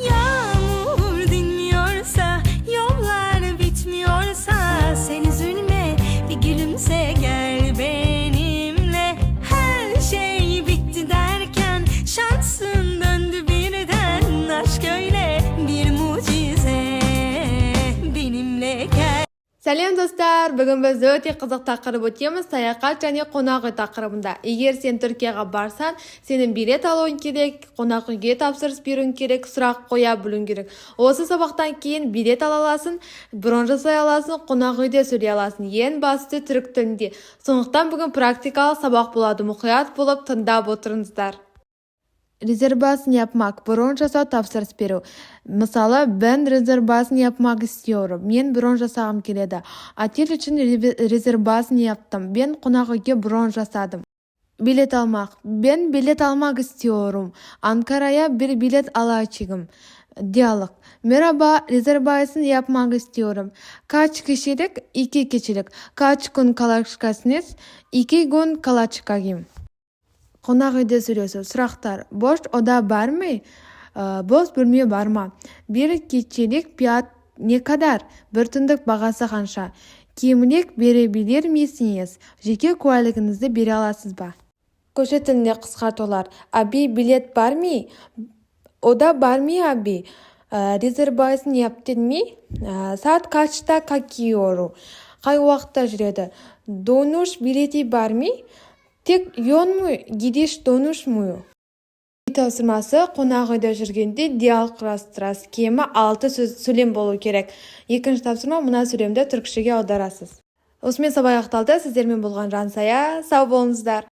Yağmur dinmiyorsa, yollar bitmiyorsa, sen üzülme, bir gülümse gel benimle. Her şey bitti derken şansın döndü birden. Aşk öyle bir mucize, benimle gel. Салем достар, бүгін біз өте қызық тақырып өтеміз, саяхат және қонақ үй тақырыбында. Егер сен Түркияға барсан, сенің билет алуың керек, қонақ үйге тапсырыс беруің керек, сұрақ қоя білуің керек. Осы сабақтан кейін билет ала аласың, бронь жасай аласың, қонақ үйде сөйлей аласың. Ең басты түрік тілінде. Сондықтан бүгін практикалық сабақ болады. Мұқият болып тыңдап отырыңыздар. Резервацияны yapmak, бронь жасау, тапсырыс беру. Мысалы, ben резервацияны yapmak istiyorum. Мен бронь жасағым келеді. Отель үшін резервацияны yaptım. Ben қонақ үйге бронь жасадым. Билет almak. Ben билет almak istiyorum. Анкарая bir билет alacağım. Diyalog. Merhaba, резервацияны yapmak istiyorum. Kaç kişilik? 2 kişilik. Kaç gün kalacağız? 2 gün kalacağım. Қонақ үйде сөйлесу. Сұрақтар. Boş oda var mı? Boş bölme var mı? Bir kişilik fiyat ne kadar? Bir түндік бағасы қанша? Kimlik verebilir misiniz? Жеке куәлігіңізді бере аласыз ба? Көше тілінде қысқартулар. Abi bilet var mı? Oda var mı abi? Резервацияны yaptın mı? Saat kaçta kalkıyorum? Қай уақытта жүреді? Донуш билети бар mı? Тек yön mü, gidiş dönüş mü? Тапсырмасы қонақ үйде жүргенде диалог құрастырасыз. Кемі 6 сөйлем болу керек. Екінші тапсырма мына сөйлемді түркішеге аударасыз. Осымен сабақ аяқталды. Сіздермен болған Жансая. Сау болыңыздар.